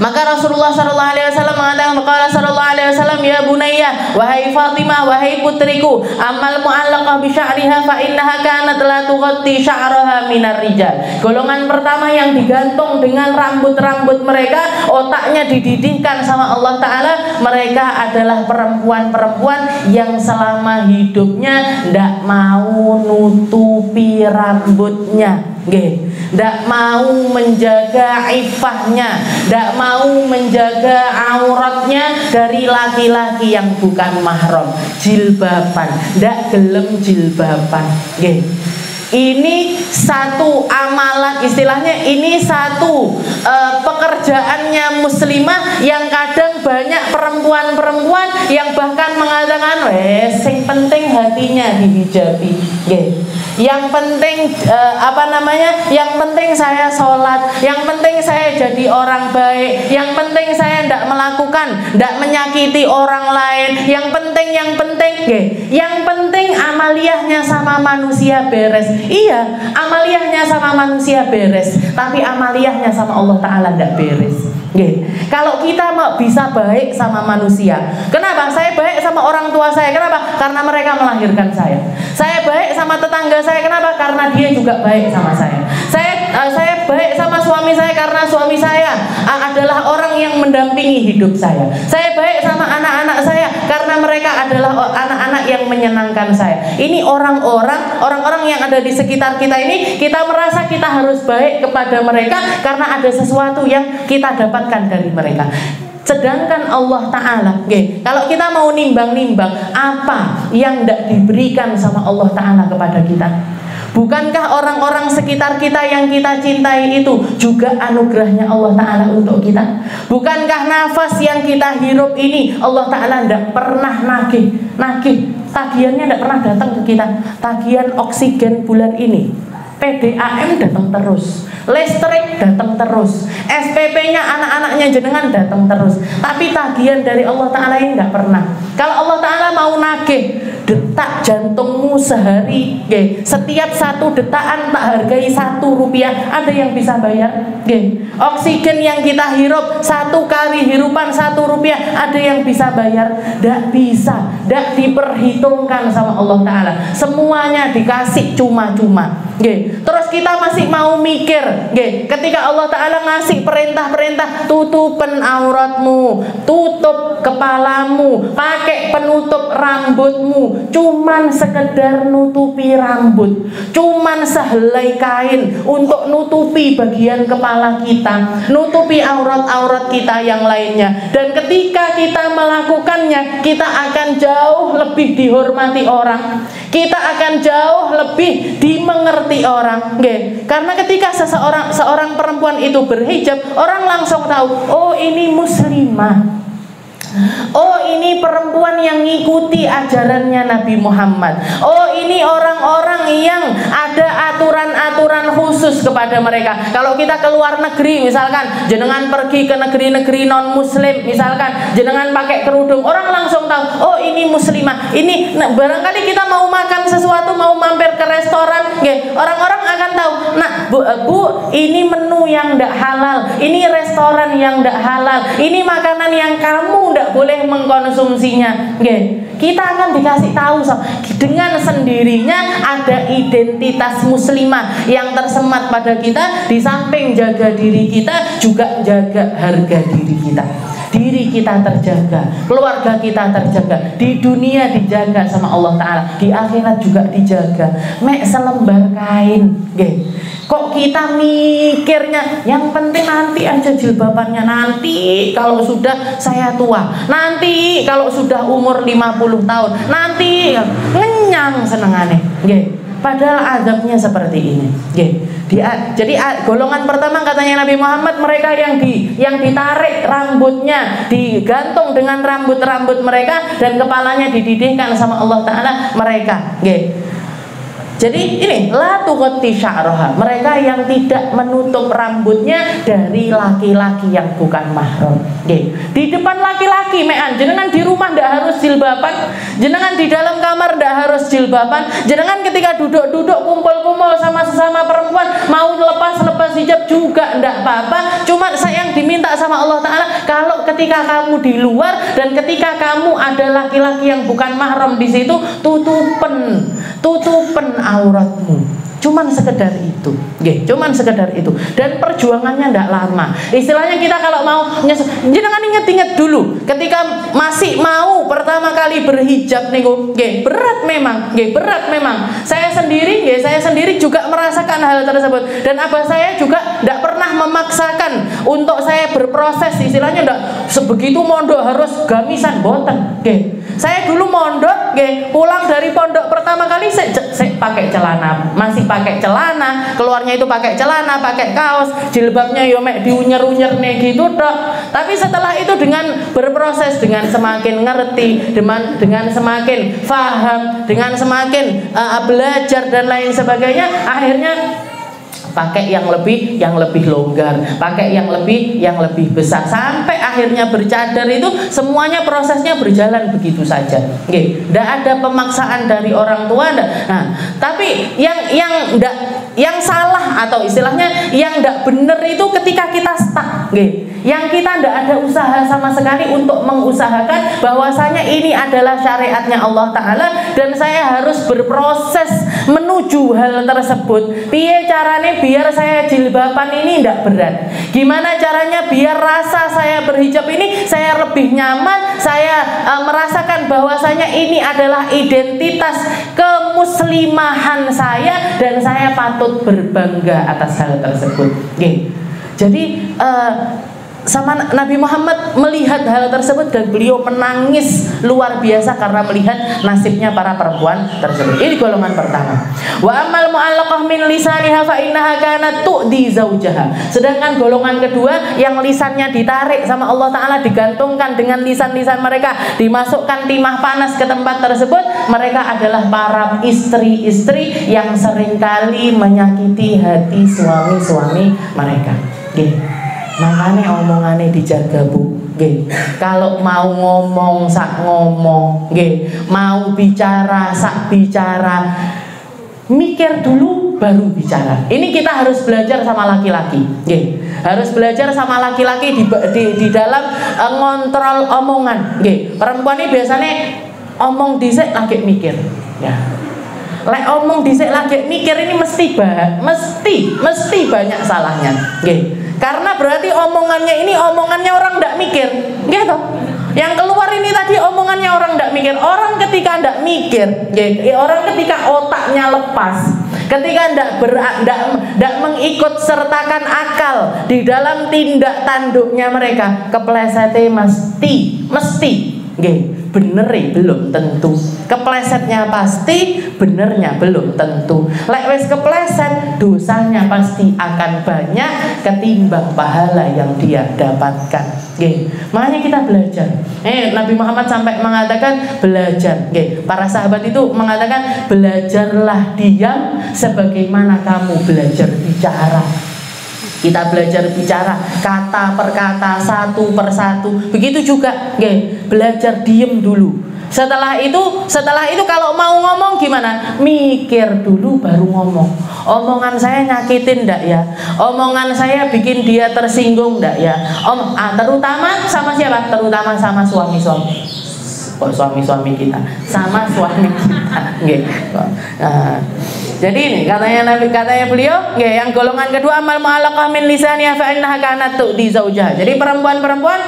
Maka Rasulullah Shallallahu Alaihi Wasallam mengatakan, qala Shallallahu Alaihi Wasallam, ya bunayya, wahai Fatimah, wahai putriku, amal mu'allaqah bi sya'riha fa innaha kanat la tughatti sya'raha minar rijal. Golongan pertama yang digantung dengan rambut-rambut mereka, otaknya dididihkan sama Allah Ta'ala, mereka adalah perempuan-perempuan yang selama hidupnya ndak mau nutupi rambutnya. tidak mau menjaga ifahnya, tidak mau menjaga auratnya dari laki-laki yang bukan mahram. Jilbaban, tidak gelem jilbaban. Nggih. Ini satu amalan, istilahnya ini satu pekerjaannya muslimah yang kadang banyak perempuan-perempuan yang bahkan mengatakan, sing penting hatinya dihijabi. Yang penting yang penting saya sholat, yang penting saya jadi orang baik, yang penting saya tidak melakukan, tidak menyakiti orang lain, yang penting yang penting amaliyahnya sama manusia beres. Iya, amaliyahnya sama manusia beres, tapi amaliyahnya sama Allah Ta'ala tidak beres. Kalau kita mau bisa baik sama manusia, kenapa? Saya baik sama orang tua saya, kenapa? Karena mereka melahirkan saya. Saya baik sama tetangga saya, kenapa? Karena dia juga baik sama saya. Saya baik sama suami saya karena suami saya adalah orang yang mendampingi hidup saya. Saya baik sama anak-anak saya karena mereka adalah anak-anak yang menyenangkan saya. Ini orang-orang yang ada di sekitar kita ini, kita merasa kita harus baik kepada mereka karena ada sesuatu yang kita dapatkan dari mereka. Sedangkan Allah Ta'ala, kalau kita mau nimbang-nimbang apa yang tidak diberikan sama Allah Ta'ala kepada kita, bukankah orang-orang sekitar kita yang kita cintai itu juga anugerahnya Allah Ta'ala untuk kita? Bukankah nafas yang kita hirup ini Allah Ta'ala tidak pernah nagih, tagihannya tidak pernah datang ke kita. Tagihan oksigen bulan ini, PDAM datang terus, listrik datang terus, SPP-nya anak-anaknya jenengan datang terus, tapi tagihan dari Allah Ta'ala ini tidak pernah. Kalau Allah Ta'ala mau nagih detak jantungmu sehari, setiap satu detakan tak hargai Rp1, ada yang bisa bayar? Oksigen yang kita hirup, satu kali hirupan Rp1, ada yang bisa bayar? Tidak bisa, tidak diperhitungkan sama Allah Ta'ala. Semuanya dikasih cuma-cuma. Terus kita masih mau mikir, ketika Allah Ta'ala ngasih perintah-perintah, tutupen auratmu, tutup kepalamu, pakai penutup rambutmu, cuman sekedar nutupi rambut, cuman sehelai kain untuk nutupi bagian kepala kita, nutupi aurat-aurat kita yang lainnya. Dan ketika kita melakukannya, kita akan jauh lebih dihormati orang, kita akan jauh lebih dimengerti orang. Karena ketika seorang perempuan itu berhijab, orang langsung tahu, oh ini muslimah, oh ini perempuan yang ngikuti ajarannya Nabi Muhammad, oh ini orang-orang yang ada aturan-aturan khusus kepada mereka. Kalau kita keluar negeri, misalkan jenengan pergi ke negeri-negeri non muslim, misalkan jenengan pakai kerudung, orang langsung tahu, oh ini muslimah. Ini barangkali kita mau makan sesuatu, mau mampir ke restoran, orang-orang akan tahu, nah bu, ini menu yang tidak halal, ini restoran yang tidak halal, ini makanan yang kamu tidak boleh mengkonsumsinya. Kita akan dikasih tahu dengan sendirinya ada identitas muslimah yang tersemat pada kita. Di samping jaga diri kita, juga jaga harga diri kita. Diri kita terjaga, keluarga kita terjaga, di dunia dijaga sama Allah Ta'ala, di akhirat juga dijaga. Mek selembar kain, kok kita mikirnya yang penting nanti aja jilbabannya, nanti kalau sudah saya tua, nanti kalau sudah umur 50 tahun, nanti ngenyang senengane. Padahal azabnya seperti ini. Jadi golongan pertama katanya Nabi Muhammad, mereka yang ditarik rambutnya, digantung dengan rambut-rambut mereka, dan kepalanya dididihkan sama Allah Ta'ala mereka. Jadi ini la tughatti sya'raha, mereka yang tidak menutup rambutnya dari laki-laki yang bukan mahram. Di depan laki-laki mean, jenengan di rumah ndak harus jilbaban, jenengan di dalam kamar ndak harus jilbaban, jenengan ketika duduk-duduk kumpul-kumpul sama sesama perempuan mau lepas hijab juga ndak apa-apa. Cuma yang diminta sama Allah Ta'ala, kalau ketika kamu di luar dan ketika kamu ada laki-laki yang bukan mahram di situ, tutupen auratmu, Cuman sekedar itu, cuman sekedar itu. Dan perjuangannya tidak lama. Istilahnya kita kalau mau jangan inget-inget dulu ketika masih mau pertama kali berhijab niku, berat memang, berat memang. Saya sendiri juga merasakan hal tersebut. Dan abah saya juga tidak pernah memaksakan untuk saya berproses. Istilahnya tidak sebegitu mondok harus gamisan, boten. Saya dulu mondok, pulang dari pondok pertama kali saya pakai celana, masih pakai celana, keluarnya itu pakai celana, pakai kaos, jilbabnya yo mek diunyer-unyer nih gitu dok. Tapi setelah itu dengan berproses, dengan semakin ngerti, dengan semakin paham, dengan semakin belajar dan lain sebagainya, akhirnya pakai yang lebih longgar, pakai yang lebih besar, sampai akhirnya bercadar. Itu semuanya prosesnya berjalan begitu saja. Tidak ada pemaksaan dari orang tua. Nah, tapi yang salah atau istilahnya yang tidak benar itu ketika kita stuck, yang kita tidak ada usaha sama sekali untuk mengusahakan bahwasanya ini adalah syariatnya Allah Ta'ala dan saya harus berproses menuju hal tersebut. Piye carane biar saya jilbaban ini tidak berat, gimana caranya biar rasa saya berhijab ini saya lebih nyaman, saya merasakan bahwasanya ini adalah identitas kemuslimahan saya dan saya patut berbangga atas hal tersebut. Jadi sama Nabi Muhammad melihat hal tersebut dan beliau menangis luar biasa karena melihat nasibnya para perempuan tersebut. Ini golongan pertama. Wa amal mu'allaqah min lisaniha fa innaha kanat tu'di zaujaha. Sedangkan golongan kedua yang lisannya ditarik sama Allah Ta'ala, digantungkan dengan lisan-lisan mereka, dimasukkan timah panas ke tempat tersebut, mereka adalah para istri-istri yang seringkali menyakiti hati suami-suami mereka. Makanya omongannya dijaga bu. Kalau mau ngomong sak ngomong, mau bicara sak bicara, mikir dulu baru bicara. Ini kita harus belajar sama laki-laki. Harus belajar sama laki-laki di dalam ngontrol omongan. Perempuan ini biasanya omong dhisik lagi mikir. Lek omong dhisik lagi mikir ini mesti banyak salahnya. Karena berarti omongannya ini omongannya orang ndak mikir, gitu. Yang keluar ini tadi omongannya orang ndak mikir. Orang ketika ndak mikir, orang ketika otaknya lepas, ketika ndak mengikut sertakan akal di dalam tindak tanduknya mereka, keplesetnya mesti, bener belum tentu. Keplesetnya pasti, benernya belum tentu. Lek wis kepleset, dosanya pasti akan banyak ketimbang pahala yang dia dapatkan. Makanya kita belajar. Nabi Muhammad sampai mengatakan belajar. Para sahabat itu mengatakan belajarlah diam sebagaimana kamu belajar bicara. Kita belajar bicara kata per kata, satu per satu. Begitu juga, belajar diem dulu. Setelah itu kalau mau ngomong gimana? Mikir dulu baru ngomong. Omongan saya nyakitin ndak ya? Omongan saya bikin dia tersinggung ndak ya? Terutama sama siapa? Terutama sama suami-suami. Suami-suami kita, sama suami kita. Jadi ini katanya beliau, yang golongan kedua amal mu'allaqah min lisaniha fa innaha kanat tu'di zaujaha. Jadi perempuan-perempuan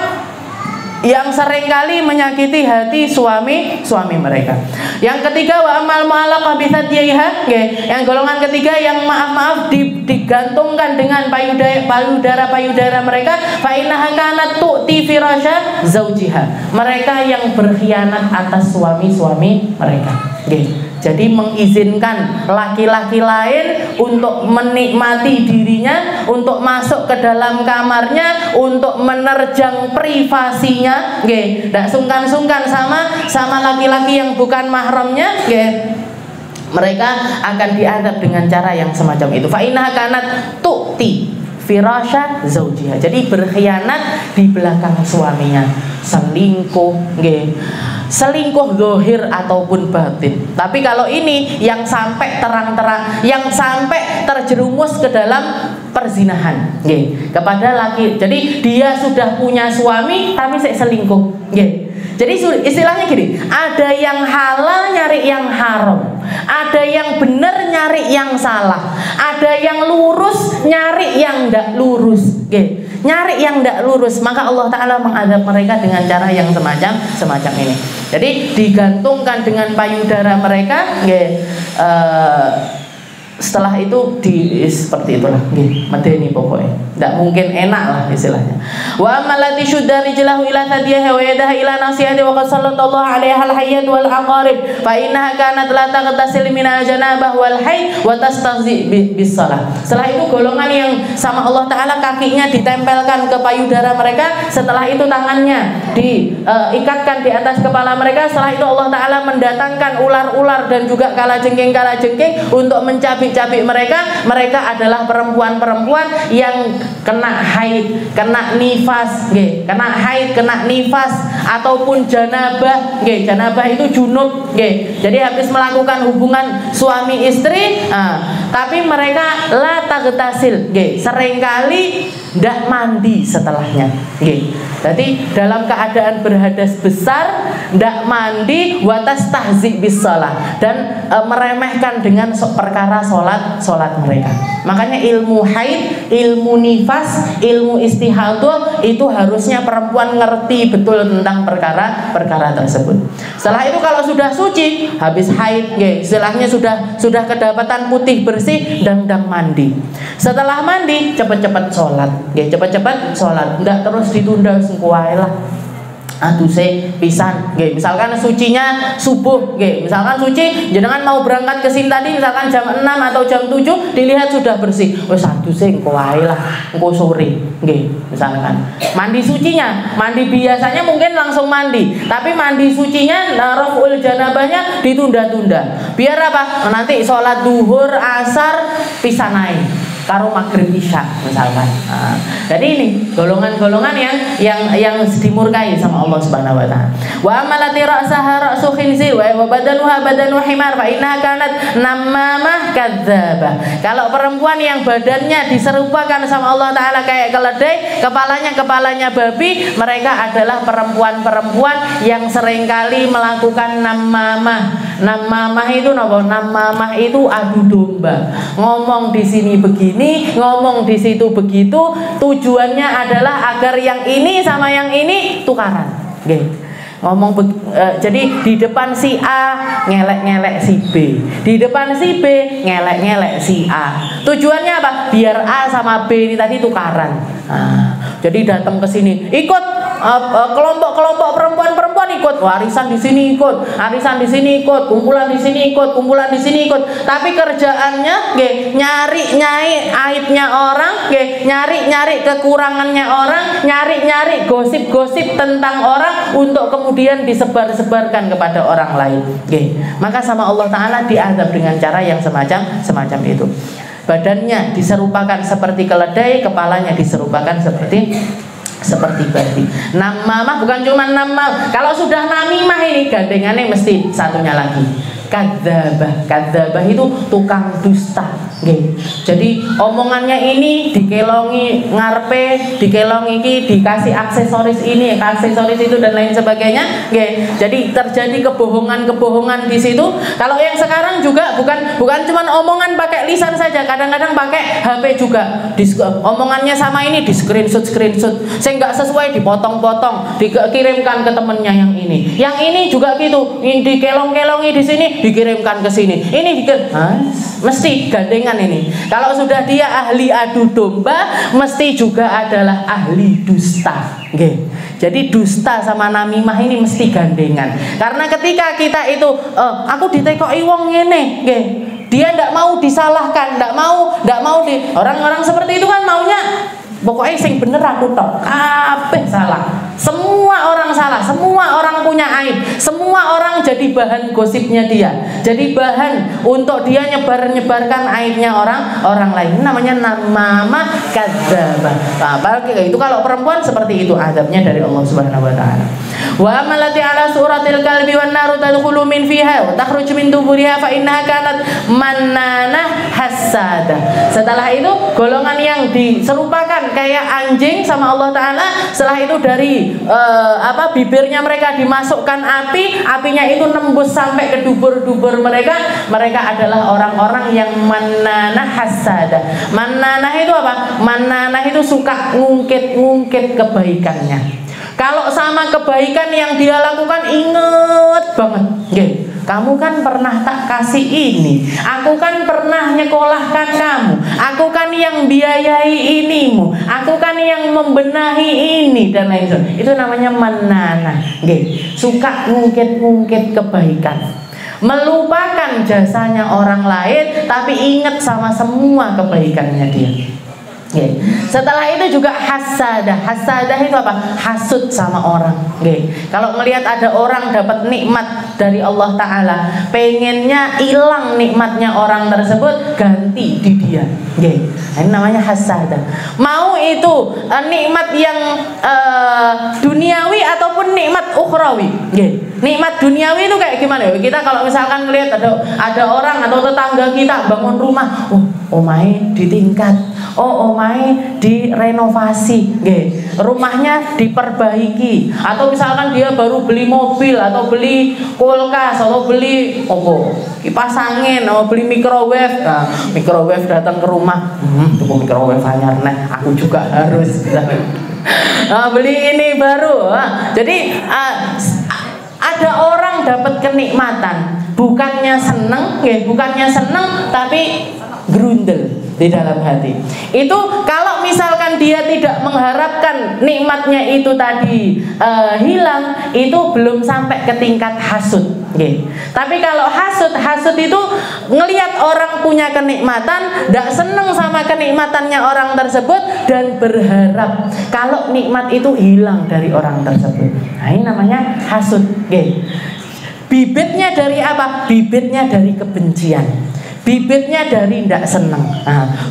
yang seringkali menyakiti hati suami mereka. Yang ketiga wa amal mu'allaqah bi thadyiha, yang golongan ketiga yang maaf digantungkan dengan payudara mereka, fa innaha kanat tu'ti firasha zaujiha. Mereka yang berkhianat atas suami-suami mereka. Jadi mengizinkan laki-laki lain untuk menikmati dirinya, untuk masuk ke dalam kamarnya, untuk menerjang privasinya, tidak sungkan-sungkan sama laki-laki yang bukan mahramnya, mereka akan diadab dengan cara yang semacam itu. Fa innaha kanat tu'ti firasha zaujiha. Jadi berkhianat di belakang suaminya, selingkuh zahir ataupun batin. Tapi kalau ini yang sampai terang-terang, yang sampai terjerumus ke dalam perzinahan, kepada laki. Jadi dia sudah punya suami tapi selingkuh. Jadi istilahnya gini, ada yang halal nyari yang haram, Ada yang benar nyari yang salah, ada yang lurus nyari yang ndak lurus, nyari yang ndak lurus. Maka Allah Ta'ala mengadab mereka dengan cara yang semacam ini. Jadi digantungkan dengan payudara mereka, setelah itu seperti itulah, medeni pokoknya, tidak mungkin enak lah istilahnya. Wa amalati syudda rijlahu ila thadiyah wa yadaha ila nasiyati wa qad sallallahu alaiha al-hayyat wal aqarib fa innaha kanat la taghtasil min al-janabah wal hayd wa tastahzi bis salah. Setelah itu golongan yang sama Allah Ta'ala kakinya ditempelkan ke payudara mereka, setelah itu tangannya diikatkan di atas kepala mereka, setelah itu Allah Ta'ala mendatangkan ular-ular dan juga kalajengking untuk mencabik mereka adalah perempuan-perempuan yang kena haid, kena nifas, kena haid, kena nifas ataupun janabah, janabah itu junub, jadi habis melakukan hubungan suami istri, tapi mereka la taghtasil, seringkali tidak mandi setelahnya, jadi dalam keadaan berhadas besar tidak mandi, watas tahzik bis shalah, dan meremehkan dengan perkara sholat mereka. Makanya ilmu haid, ilmu nifas, ilmu istihadah itu harusnya perempuan ngerti betul tentang perkara tersebut. Setelah itu kalau sudah suci, habis haid, istilahnya sudah kedapatan putih bersih, dan mandi. Setelah mandi cepet-cepet sholat, cepet-cepet sholat, enggak terus ditunda sengkuai lah. Pisan, misalkan sucinya subuh, misalkan suci jenengan mau berangkat ke sini tadi misalkan jam 6 atau jam 7, dilihat sudah bersih, wes engko wae lah, engko sore, misalkan. Mandi sucinya, mandi biasanya mungkin langsung mandi, tapi mandi sucinya raful janabahnya ditunda-tunda. Biar apa? Nanti sholat duhur, asar pisanai karo maghrib isya misalkan. Jadi ini golongan-golongan yang dimurkai sama Allah Subhanahu wa taala. Wa amalati ra'saha ra'su khinzir wa badanuha badanu himar fa innaha kanat namamah kadzdzabah. Kalau perempuan yang badannya diserupakan sama Allah Taala kayak keledai, kepalanya babi, mereka adalah perempuan-perempuan yang seringkali melakukan namamah. Namamah itu napa? Namamah itu adu domba. Ngomong di sini begini, ngomong di situ begitu, tujuannya adalah agar yang ini sama yang ini tukaran. Jadi di depan si A ngelek-ngelek si B, di depan si B ngelek-ngelek si A. Tujuannya apa? Biar A sama B ini tadi tukaran. Jadi datang ke sini, ikut kelompok-kelompok perempuan-perempuan ikut warisan di sini, ikut arisan di sini, ikut kumpulan di sini, ikut kumpulan di sini, ikut. Tapi kerjaannya nyari aibnya orang, nyari kekurangannya orang, nyari gosip-gosip tentang orang untuk kemudian disebar-sebarkan kepada orang lain. Maka sama Allah Ta'ala diazab dengan cara yang semacam itu. Badannya diserupakan seperti keledai, kepalanya diserupakan seperti babi. Namamah bukan cuma namamah. Kalau sudah namimah ini gandengannya mesti satunya lagi. Kadzdzabah itu tukang dusta. Jadi omongannya ini dikelongi ngarepe, dikelongi iki, dikasih aksesoris ini, aksesoris itu dan lain sebagainya. Jadi terjadi kebohongan di situ. Kalau yang sekarang juga bukan cuma omongan pakai lisan saja, kadang-kadang pakai HP juga. Omongannya sama ini di screenshot, saya nggak sesuai dipotong-potong, dikirimkan ke temennya yang ini. Yang ini juga gitu, dikelong-kelongi di sini, dikirimkan ke sini. Ini mesti gandengan ini. Kalau sudah dia ahli adu domba, mesti juga adalah ahli dusta. Jadi dusta sama namimah ini mesti gandengan. Karena ketika kita itu aku ditekoki wong ngene, dia tidak mau disalahkan, tidak mau orang-orang seperti itu kan maunya pokoknya sing bener aku tok, kabeh salah. Semua orang salah, semua orang punya aib, semua orang jadi bahan gosipnya dia, jadi bahan untuk dia nyebarkan aibnya orang lain. Ini namanya namamah kadzdzabah. Apalagi itu kalau perempuan seperti itu azabnya dari Allah Subhanahu wa taala. Wa amalati ala suratil qalbi wan naru tadkhulu min fiha wa takhruju min duburiha fa innaha kanat mannanah hasada. Setelah itu golongan yang diserupakan diperlakukan kayak anjing sama Allah Ta'ala. Setelah itu dari bibirnya mereka dimasukkan api, apinya itu nembus sampai ke dubur-dubur mereka. Mereka adalah orang-orang yang mananah hasada. Mananah itu apa? Mananah itu suka ngungkit-ngungkit kebaikannya. Kalau sama kebaikan yang dia lakukan, inget banget. Kamu kan pernah tak kasih ini, aku kan pernah nyekolahkan kamu, aku kan yang biayai inimu, aku kan yang membenahi ini dan lain sebagainya. Itu namanya manana. Suka ngungkit-ngungkit kebaikan, melupakan jasanya orang lain, tapi ingat sama semua kebaikannya dia. Setelah itu juga hasadah. Hasadah itu apa? Hasud sama orang. Kalau melihat ada orang dapat nikmat dari Allah Ta'ala, pengennya hilang nikmatnya orang tersebut, ganti di dia. Ini namanya hasadah. Mau itu nikmat yang duniawi ataupun nikmat ukhrawi. Nikmat duniawi itu kayak gimana ya? Kita kalau misalkan melihat ada orang atau tetangga kita bangun rumah, omahe ditingkat, omahe direnovasi, rumahnya diperbaiki, atau misalkan dia baru beli mobil atau beli kulkas atau beli kipas angin atau beli microwave. Microwave datang ke rumah, tuku microwave anyar, aku juga harus beli ini baru. Jadi ada orang dapat kenikmatan, bukannya seneng, tapi grundel di dalam hati. Itu kalau misalkan dia tidak mengharapkan nikmatnya itu tadi hilang, itu belum sampai ke tingkat hasud. Tapi kalau hasud itu ngelihat orang punya kenikmatan, tidak seneng sama kenikmatannya orang tersebut dan berharap kalau nikmat itu hilang dari orang tersebut. Nah, ini namanya hasud. Bibitnya dari apa? Bibitnya dari kebencian. Bibitnya dari tidak senang.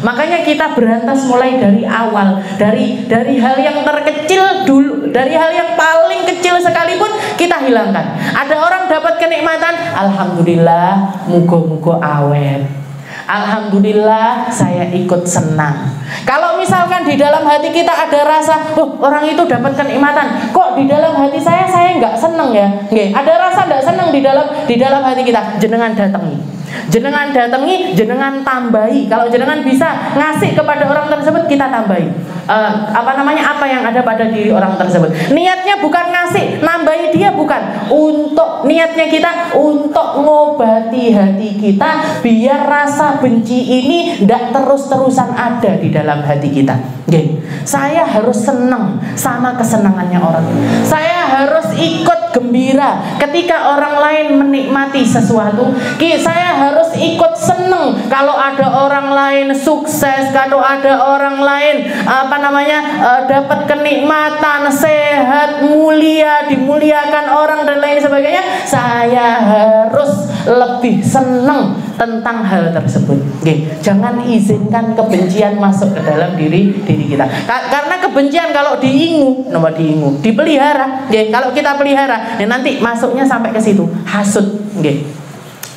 Makanya kita berantas mulai dari awal, dari hal yang terkecil dulu, dari hal yang paling kecil sekalipun kita hilangkan. Ada orang dapat kenikmatan, alhamdulillah, mugo-mugo awet. Alhamdulillah, saya ikut senang. Kalau misalkan di dalam hati kita ada rasa, orang itu dapat kenikmatan, kok di dalam hati saya nggak senang ya? Ada rasa nggak senang di dalam hati kita, jenengan datangi, jenengan tambahi. Kalau jenengan bisa ngasih kepada orang tersebut, kita tambahi. Apa yang ada pada diri orang tersebut. Niatnya bukan ngasih, nambahi dia bukan. Niatnya kita untuk ngobati hati kita, biar rasa benci ini tidak terus-terusan ada di dalam hati kita. Saya harus senang sama kesenangannya orang. Saya harus ikut gembira ketika orang lain menikmati sesuatu. Saya harus ikut senang kalau ada orang lain sukses, kalau ada orang lain dapat kenikmatan, sehat, mulia, dimuliakan orang dan lain sebagainya. Saya harus lebih senang tentang hal tersebut. Jangan izinkan kebencian masuk ke dalam diri kita. Karena kebencian kalau dipelihara, kalau kita pelihara, nanti masuknya sampai ke situ, hasud.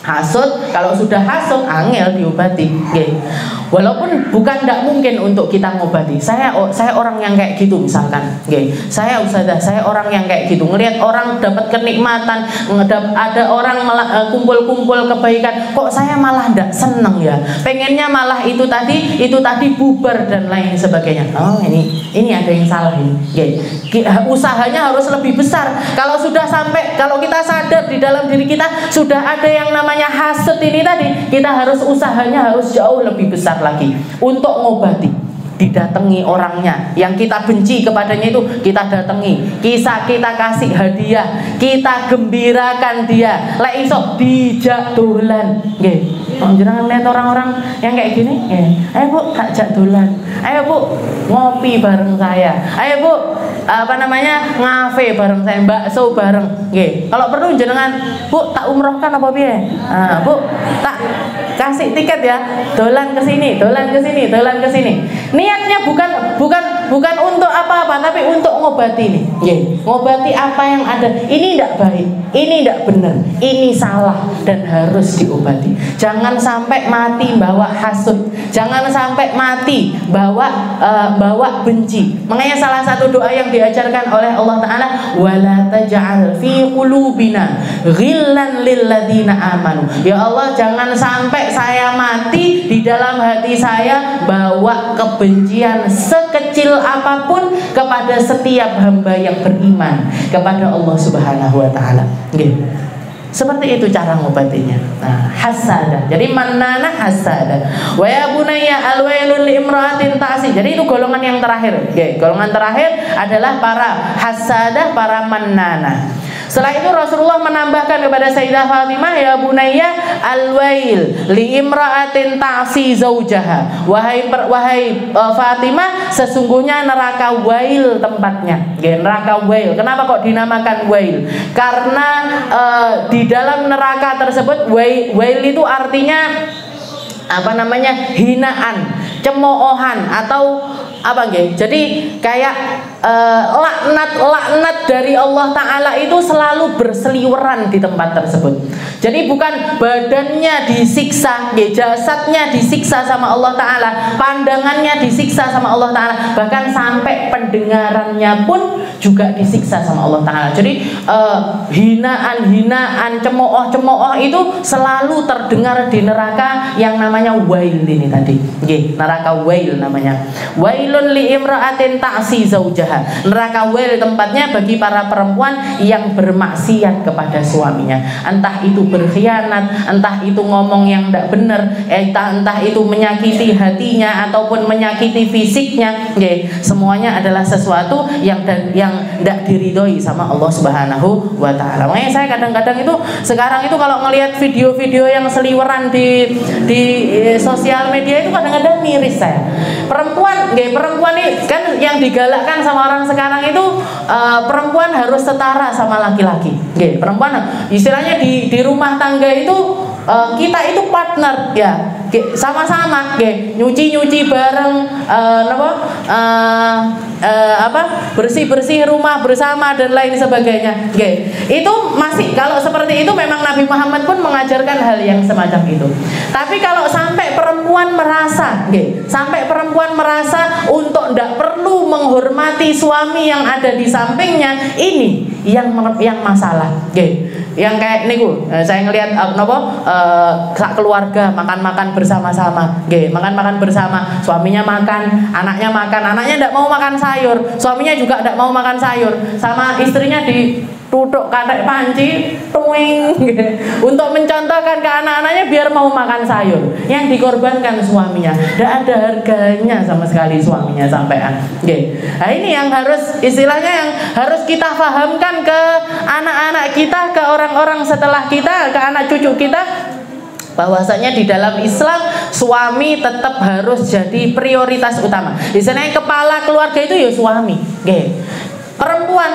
Hasud, kalau sudah hasud, angel diobati. Walaupun bukan tidak mungkin untuk kita ngobati. Saya orang yang kayak gitu misalkan. Saya orang yang kayak gitu. Ngelihat orang dapat kenikmatan, ada orang kumpul-kumpul kebaikan, kok saya malah tidak seneng ya. Pengennya malah itu tadi bubar dan lain sebagainya. Ini ada yang salah ini. Usahanya harus lebih besar. Kalau kita sadar di dalam diri kita sudah ada yang namanya hasud ini tadi, kita usahanya harus jauh lebih besar lagi untuk ngobati. Didatangi orangnya yang kita benci kepadanya, itu kita datangi, kita kasih hadiah, kita gembirakan dia. Lek iso dijak dolan. Jangan lihat orang-orang yang kayak gini, ayo Bu, tak jak dolan. Ayo Bu, ngopi bareng saya. Ayo Bu, ngafe bareng saya, bakso bareng. Kalau perlu jenengan, Bu, tak umrohkan apa piye? Bu, tak kasih tiket ya, dolan ke sini. Niatnya bukan untuk apa-apa, tapi tapi untuk ngobati nih, ngobati apa yang ada. Ini tidak baik, ini tidak benar, ini salah dan harus diobati. Jangan sampai mati bawa hasud, jangan sampai mati bawa benci. Makanya salah satu doa yang diajarkan oleh Allah Ta'ala, wala taj'al fi qulubina ghillan lil ladzina amanu. Ya Allah, jangan sampai saya mati di dalam hati saya bawa kebencian sekecil apapun kepada setiap hamba yang beriman kepada Allah Subhanahu wa Ta'ala. Seperti itu cara ngobatinya. Nah, hasadah. Jadi manana hasadah. Wa ya bunayya alwailul li imra'atin ta'si. Jadi itu golongan yang terakhir. Golongan terakhir adalah para hasadah, para manana. Setelah itu Rasulullah menambahkan kepada Sayyidah Fatimah, ya bunayya alwail li imra'atin ta'si zaujaha. Wahai Fatimah, sesungguhnya neraka wail tempatnya. Neraka wail. Kenapa kok dinamakan wail? Karena di dalam neraka tersebut wail itu artinya apa namanya? Hinaan, cemoohan atau apa nggih? Jadi kayak laknat dari Allah Ta'ala itu selalu berseliweran di tempat tersebut. Jadi bukan badannya disiksa, jasadnya disiksa sama Allah Ta'ala, pandangannya disiksa sama Allah Ta'ala, bahkan sampai pendengarannya pun juga disiksa sama Allah Ta'ala. Jadi hinaan, cemooh itu selalu terdengar di neraka yang namanya wail ini tadi. Neraka wail namanya. Wailun li imra'atin ta'si zaujaha. Neraka wail tempatnya bagi para perempuan yang bermaksiat kepada suaminya. Entah itu berkhianat, entah itu ngomong yang tidak benar, entah itu menyakiti hatinya ataupun menyakiti fisiknya. Semuanya adalah sesuatu yang tidak diridhoi sama Allah Subhanahu wa Ta'ala. Makanya saya kadang-kadang itu sekarang itu kalau ngelihat video-video yang seliweran di sosial media itu kadang-kadang miris saya. Perempuan ini kan yang digalakkan sama orang sekarang itu perempuan harus setara sama laki-laki. Perempuan istilahnya di rumah tangga itu kita itu partner ya, sama-sama nyuci bareng, bersih rumah bersama dan lain sebagainya. Itu masih, kalau seperti itu memang Nabi Muhammad pun mengajarkan hal yang semacam itu. Tapi kalau sampai perempuan merasa untuk tidak perlu menghormati suami yang ada di sampingnya, ini yang masalah. Yang kayak niku saya ngelihat keluarga makan bersama-sama, makan bersama, suaminya makan, anaknya tidak mau makan sayur, suaminya juga tidak mau makan sayur, sama istrinya ditutuk katek panci tuing untuk mencontohkan ke anak-anaknya biar mau makan sayur. Yang dikorbankan suaminya, tidak ada harganya sama sekali suaminya sampean. Nah ini yang harus, istilahnya yang harus kita fahamkan ke anak-anak kita, ke orang-orang setelah kita, ke anak cucu kita, bahwasanya di dalam Islam suami tetap harus jadi prioritas utama. Istilahnya kepala keluarga itu ya suami. Perempuan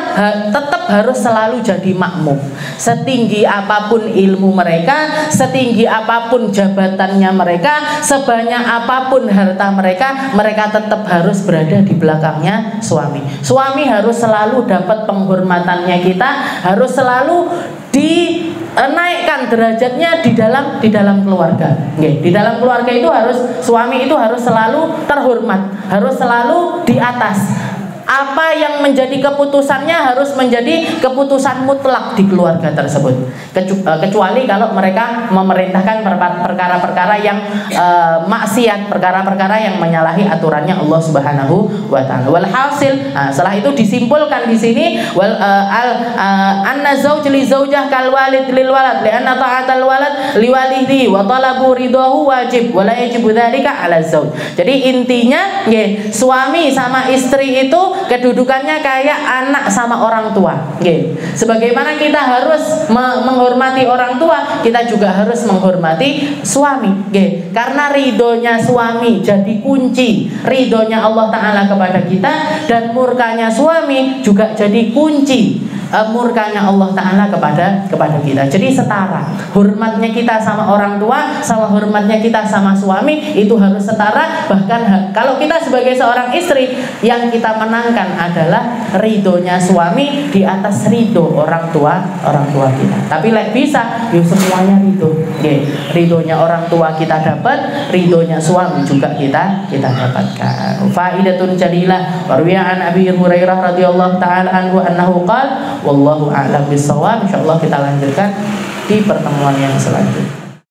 tetap harus selalu jadi makmum. Setinggi apapun ilmu mereka, setinggi apapun jabatannya mereka, sebanyak apapun harta mereka, mereka tetap harus berada di belakangnya suami. Suami harus selalu dapat penghormatannya kita, harus selalu dinaikkan derajatnya di dalam keluarga. Di dalam keluarga itu suami itu harus selalu terhormat, harus selalu di atas. Apa yang menjadi keputusannya harus menjadi keputusan mutlak di keluarga tersebut, kecuali kalau mereka memerintahkan perkara-perkara yang maksiat, perkara-perkara yang menyalahi aturannya Allah Subhanahu wa Ta'ala. Walhasil, setelah itu disimpulkan di sini anna zauj li zaujah kal walid lil walad li'anna ta'atal walad li walihi wa talabu ridahu wajib wa la yajibu dzalika 'ala zauj. Jadi intinya suami sama istri itu kedudukannya kayak anak sama orang tua. Sebagaimana kita harus menghormati orang tua, kita juga harus menghormati suami. Karena ridhonya suami jadi kunci ridhonya Allah Ta'ala kepada kita, dan murkanya suami juga jadi kunci murkanya Allah Ta'ala kepada kita. Jadi setara, hormatnya kita sama orang tua sama hormatnya kita sama suami itu harus setara. Bahkan kalau kita sebagai seorang istri, yang kita menangkan adalah ridhonya suami di atas ridho orang tua kita. Tapi bisa yuk semuanya ridho. Ridhonya orang tua kita dapat, ridhonya suami juga kita dapatkan. Faidatun jadilah warwiya an Abi Hurairah radhiyallahu taala anhu annahu qala wallahu a'lam bissawab. Insyaallah kita lanjutkan di pertemuan yang selanjutnya.